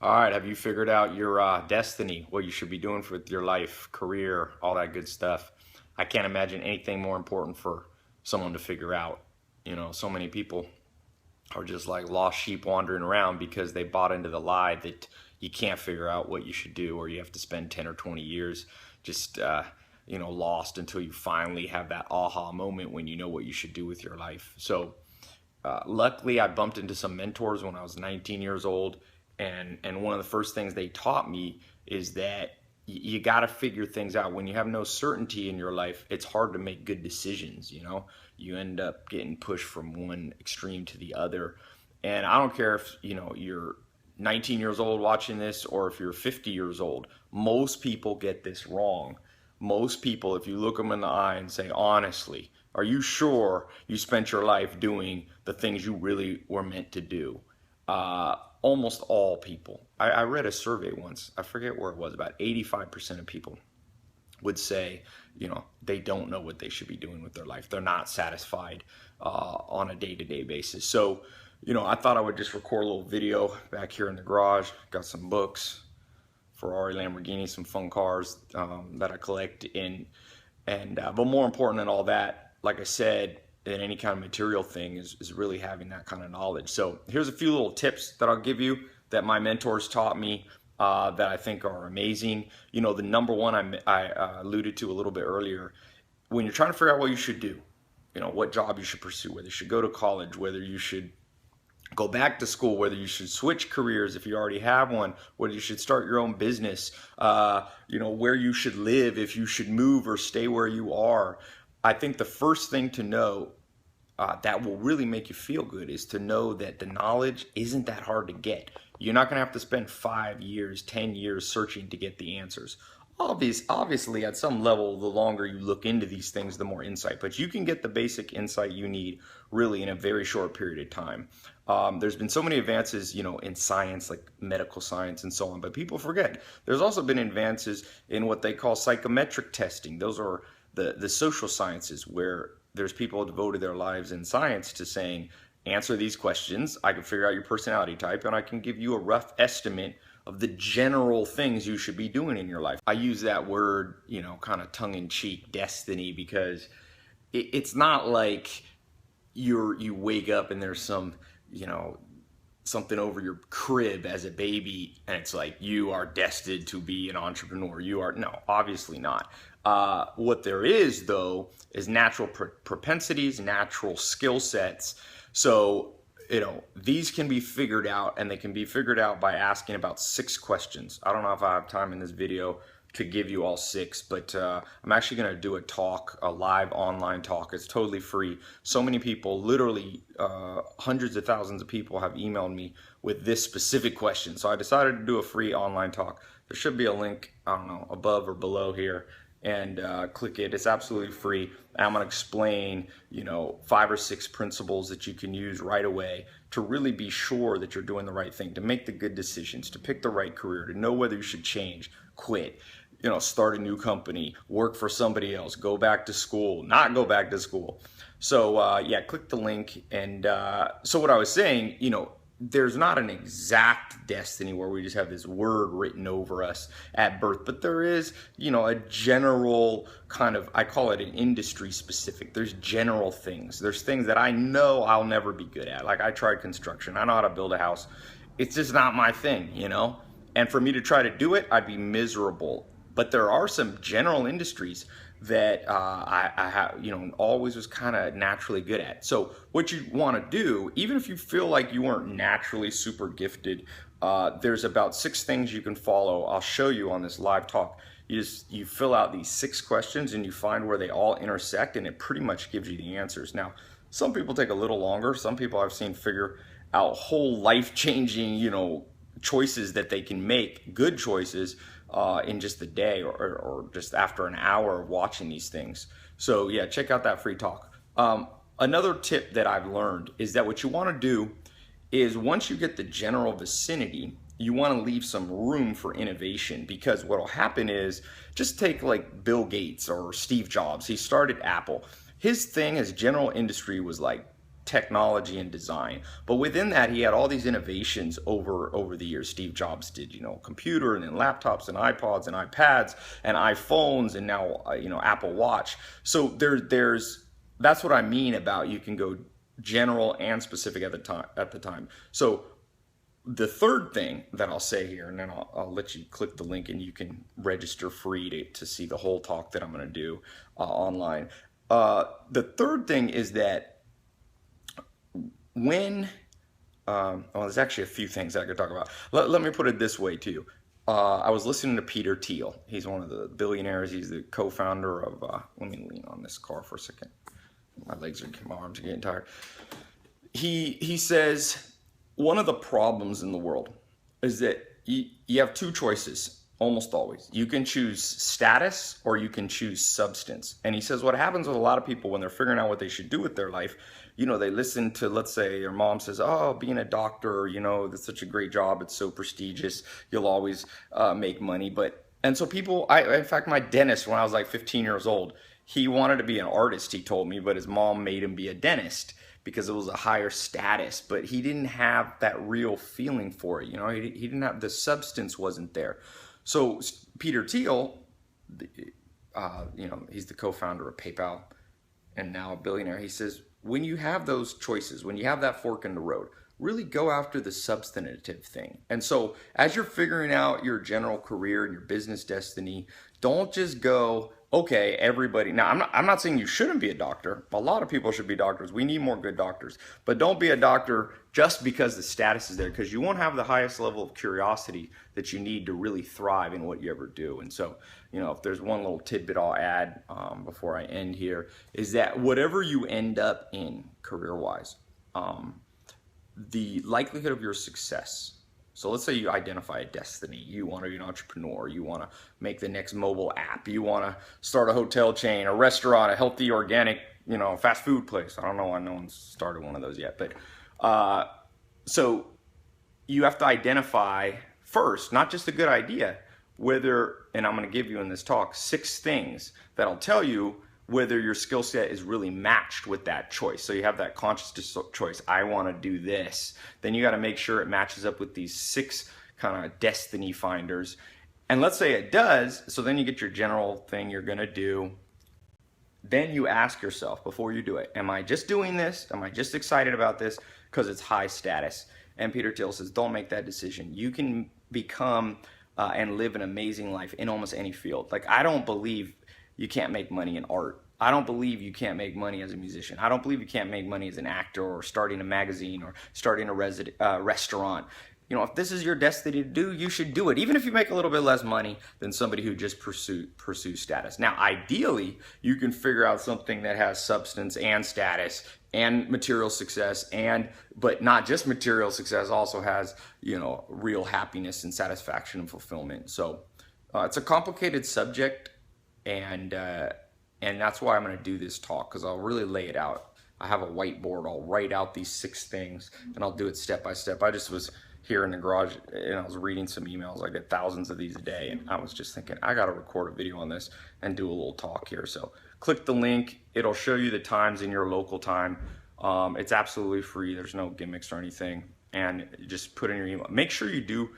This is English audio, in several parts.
All right, have you figured out your destiny, what you should be doing with your life, career, all that good stuff? I can't imagine anything more important for someone to figure out. So many people are just like lost sheep wandering around because they bought into the lie that you can't figure out what you should do, or you have to spend 10 or 20 years just, lost until you finally have that aha moment when you know what you should do with your life. So, luckily, I bumped into some mentors when I was 19 years old, and one of the first things they taught me is that you got to figure things out. When you have no certainty in your life, it's hard to make good decisions. You end up getting pushed from one extreme to the other. And I don't care if you're 19 years old watching this or if you're 50 years old. Most people get this wrong. Most people, if you look them in the eye and say, honestly, are you sure you spent your life doing the things you really were meant to do? Almost all people. I read a survey once, I forget where it was, about 85% of people would say, they don't know what they should be doing with their life. They're not satisfied on a day-to-day basis. So, I thought I would just record a little video back here in the garage. Got some books, Ferrari, Lamborghini, some fun cars that I collect in. But more important than all that, like I said, than any kind of material thing is really having that kind of knowledge. So here's a few little tips that I'll give you that my mentors taught me that I think are amazing. The number one I alluded to a little bit earlier, when you're trying to figure out what you should do, what job you should pursue, whether you should go to college, whether you should go back to school, whether you should switch careers if you already have one, whether you should start your own business, where you should live, if you should move or stay where you are. I think the first thing to know that will really make you feel good is to know that the knowledge isn't that hard to get. You're not going to have to spend 5 years, 10 years searching to get the answers. Obviously, at some level, the longer you look into these things, the more insight. But you can get the basic insight you need really in a very short period of time. There's been so many advances, in science, like medical science and so on. But people forget there's also been advances in what they call psychometric testing. Those are the social sciences where there's people who devoted their lives in science to saying, answer these questions, I can figure out your personality type, and I can give you a rough estimate of the general things you should be doing in your life. I use that word, kind of tongue-in-cheek, destiny, because it's not like you wake up and there's some, something over your crib as a baby and it's like you are destined to be an entrepreneur. No, obviously not. What there is, though, is natural propensities, natural skill sets. So, these can be figured out, and they can be figured out by asking about 6 questions. I don't know if I have time in this video to give you all 6, but I'm actually going to do a talk, a live online talk. It's totally free. So many people, literally hundreds of thousands of people have emailed me with this specific question. So I decided to do a free online talk. There should be a link, I don't know, above or below here, and click it. It's absolutely free. I'm going to explain, 5 or 6 principles that you can use right away to really be sure that you're doing the right thing, to make the good decisions, to pick the right career, to know whether you should change, quit, start a new company, work for somebody else, go back to school, not go back to school. So yeah, click the link. And so what I was saying, there's not an exact destiny where we just have this word written over us at birth, but there is, a general kind of, I call it an industry specific. There's general things. There's things that I know I'll never be good at. Like I tried construction. I know how to build a house. It's just not my thing, And for me to try to do it, I'd be miserable. But there are some general industries that I have, always was kind of naturally good at. So what you want to do, even if you feel like you weren't naturally super gifted, there's about 6 things you can follow. I'll show you on this live talk. You fill out these 6 questions and you find where they all intersect, and it pretty much gives you the answers. Now, some people take a little longer. Some people I've seen figure out whole life-changing, choices that they can make, good choices, in just a day or just after an hour of watching these things. So yeah, check out that free talk. Another tip that I've learned is that what you want to do is once you get the general vicinity, you want to leave some room for innovation, because what will happen is, just take like Bill Gates or Steve Jobs. He started Apple. His thing as general industry was like technology and design. But within that, he had all these innovations over the years. Steve Jobs did, computer, and then laptops and iPods and iPads and iPhones, and now Apple Watch. So that's what I mean about you can go general and specific at the time. So the third thing that I'll say here, and then I'll let you click the link and you can register free to see the whole talk that I'm going to do online. The third thing is that there's actually a few things that I could talk about. Let me put it this way to you. I was listening to Peter Thiel. He's one of the billionaires. He's the co-founder of, let me lean on this car for a second. My arms are getting tired. He says, one of the problems in the world is that you have two choices almost always. You can choose status or you can choose substance. And he says what happens with a lot of people when they're figuring out what they should do with their life, they listen to, let's say your mom says, oh, being a doctor, that's such a great job. It's so prestigious. You'll always make money. And so in fact, my dentist, when I was like 15 years old, he wanted to be an artist, he told me, but his mom made him be a dentist because it was a higher status, but he didn't have that real feeling for it. He didn't have, the substance wasn't there. So Peter Thiel, he's the co-founder of PayPal and now a billionaire. He says, when you have those choices, when you have that fork in the road, really go after the substantive thing. And so as you're figuring out your general career and your business destiny, don't just go, okay, everybody. Now, I'm not saying you shouldn't be a doctor. A lot of people should be doctors. We need more good doctors. But don't be a doctor just because the status is there, because you won't have the highest level of curiosity that you need to really thrive in what you ever do. And so, if there's one little tidbit I'll add before I end here, is that whatever you end up in career-wise, the likelihood of your success. So let's say you identify a destiny. You want to be an entrepreneur. You want to make the next mobile app. You want to start a hotel chain, a restaurant, a healthy, organic, fast food place. I don't know why no one's started one of those yet. But so you have to identify first, not just a good idea, and I'm going to give you in this talk 6 things that'll tell you whether your skill set is really matched with that choice. So you have that conscious choice. I want to do this. Then you got to make sure it matches up with these 6 kind of destiny finders. And let's say it does. So then you get your general thing you're going to do. Then you ask yourself before you do it, am I just doing this? Am I just excited about this because it's high status? And Peter Thiel says, don't make that decision. You can become and live an amazing life in almost any field. Like, I don't believe you can't make money in art. I don't believe you can't make money as a musician. I don't believe you can't make money as an actor or starting a magazine or starting a restaurant. If this is your destiny to do, you should do it, even if you make a little bit less money than somebody who just pursues status. Now, ideally, you can figure out something that has substance and status and material success, but not just material success, also has, real happiness and satisfaction and fulfillment. So it's a complicated subject. And that's why I'm going to do this talk, because I'll really lay it out. I have a whiteboard. I'll write out these 6 things, and I'll do it step by step. I just was here in the garage, and I was reading some emails. I get thousands of these a day, and I was just thinking, I got to record a video on this and do a little talk here. So click the link. It'll show you the times in your local time. It's absolutely free. There's no gimmicks or anything. And just put in your email. Make sure you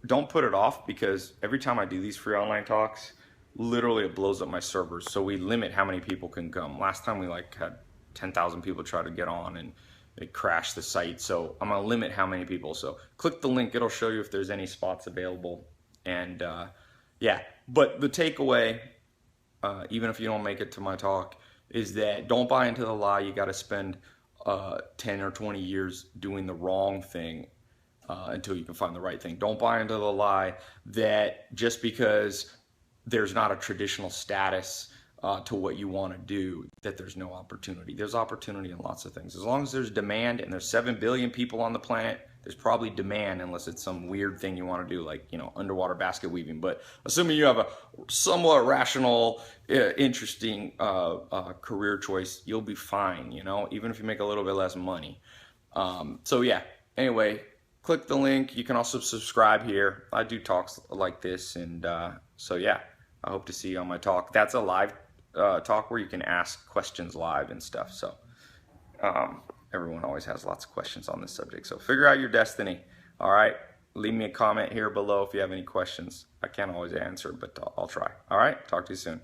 don't put it off, because every time I do these free online talks, literally it blows up my servers. So we limit how many people can come. Last time we had 10,000 people try to get on and it crashed the site. So I'm gonna limit how many people. So click the link, it'll show you if there's any spots available. And yeah, but the takeaway, even if you don't make it to my talk, is that don't buy into the lie you gotta spend 10 or 20 years doing the wrong thing until you can find the right thing. Don't buy into the lie that just because there's not a traditional status to what you want to do, that there's no opportunity. There's opportunity in lots of things. As long as there's demand, and there's 7 billion people on the planet, there's probably demand, unless it's some weird thing you want to do, like, underwater basket weaving. But assuming you have a somewhat rational, interesting career choice, you'll be fine, even if you make a little bit less money. So yeah, anyway, click the link. You can also subscribe here. I do talks like this, and so yeah, I hope to see you on my talk. That's a live talk where you can ask questions live and stuff. So everyone always has lots of questions on this subject. So figure out your destiny. All right. Leave me a comment here below if you have any questions. I can't always answer, but I'll try. All right. Talk to you soon.